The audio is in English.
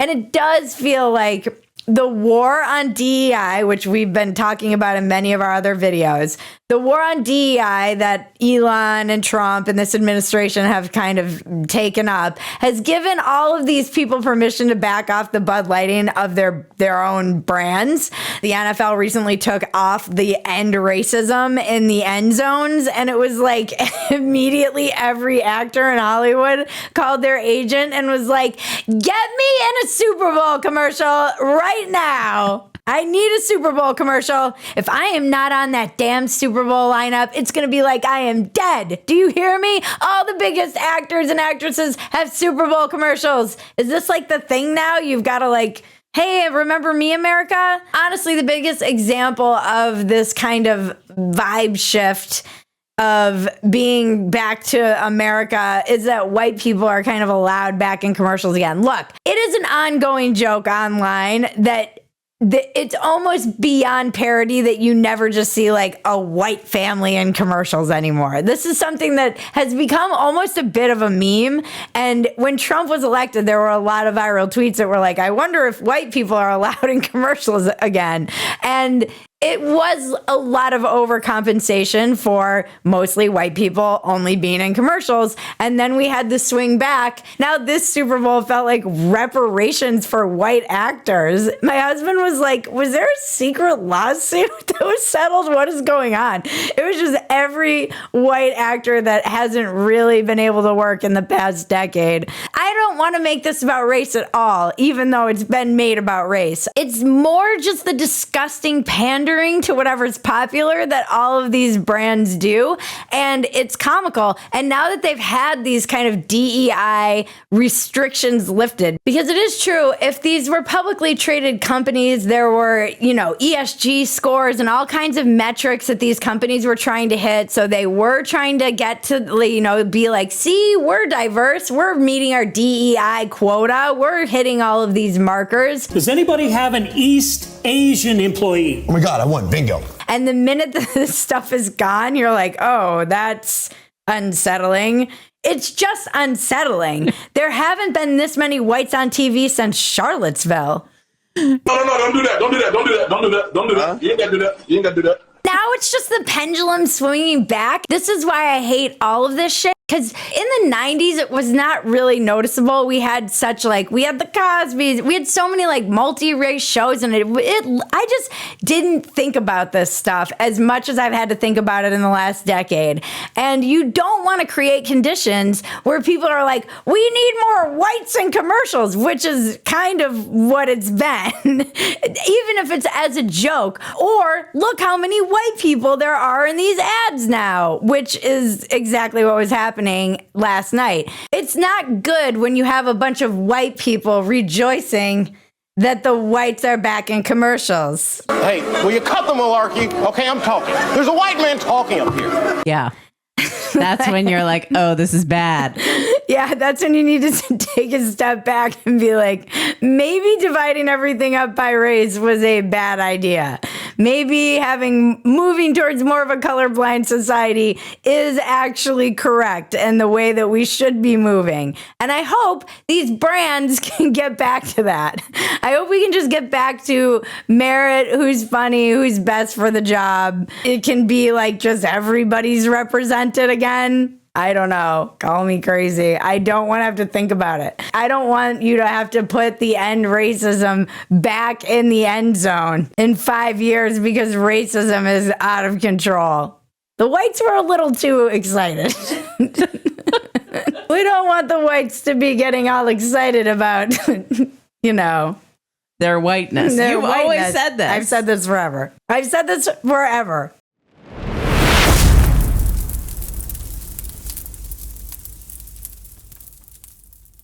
And it does feel like the war on DEI, which we've been talking about in many of our other videos, the war on DEI that Elon and Trump and this administration have kind of taken up has given all of these people permission to back off the Bud Lighting of their own brands. The NFL recently took off the end racism in the end zones, and it was like immediately every actor in Hollywood called their agent and was like, get me in a Super Bowl commercial right now. I need a Super Bowl commercial. If I am not on that damn Super Bowl lineup, it's going to be like I am dead. Do you hear me? All the biggest actors and actresses have Super Bowl commercials. Is this like the thing now? You've got to like, hey, remember me, America? Honestly, the biggest example of this kind of vibe shift of being back to America is that white people are kind of allowed back in commercials again. Look, it is an ongoing joke online that it's almost beyond parody that you never just see like a white family in commercials anymore. This is something that has become almost a bit of a meme. And when Trump was elected, there were a lot of viral tweets that were like, I wonder if white people are allowed in commercials again. And it was a lot of overcompensation for mostly white people only being in commercials. And then we had the swing back. Now this Super Bowl felt like reparations for white actors. My husband was like, was there a secret lawsuit that was settled? What is going on? It was just every white actor that hasn't really been able to work in the past decade. I don't want to make this about race at all, even though it's been made about race. It's more just the disgusting pandering to whatever's popular that all of these brands do, and it's comical. And now that they've had these kind of DEI restrictions lifted, because it is true, if these were publicly traded companies, there were, ESG scores and all kinds of metrics that these companies were trying to hit. So they were trying to get to, be like, see, we're diverse, we're meeting our DEI quota, we're hitting all of these markers. Does anybody have an East Asian employee? Oh my God, I won. Bingo. And the minute that this stuff is gone, you're like, oh, that's unsettling. It's just unsettling. There haven't been this many whites on TV since Charlottesville. No, don't do that. Don't do that. Don't do that. Don't do that. Don't do that. You ain't got to do that. You ain't got to do that. Now it's just the pendulum swinging back. This is why I hate all of this shit. Because in the 90s, it was not really noticeable. We had we had the Cosbys. We had so many multi-race shows. And I just didn't think about this stuff as much as I've had to think about it in the last decade. And you don't want to create conditions where people are like, we need more whites in commercials, which is kind of what it's been, even if it's as a joke. Or look how many white people there are in these ads now, which is exactly what was happening last night. It's not good when you have a bunch of white people rejoicing that the whites are back in commercials. Hey, will you cut the malarkey? Okay, I'm talking. There's a white man talking up here. Yeah. That's when you're like, oh, this is bad. Yeah, that's when you need to take a step back and be like, maybe dividing everything up by race was a bad idea. Maybe moving towards more of a colorblind society is actually correct and the way that we should be moving. And I hope these brands can get back to that. I hope we can just get back to merit, who's funny, who's best for the job. It can be just everybody's represented again. I don't know. Call me crazy. I don't want to have to think about it. I don't want you to have to put the end racism back in the end zone in 5 years because racism is out of control. The whites were a little too excited. We don't want the whites to be getting all excited about, their whiteness. You've always said that. I've said this forever.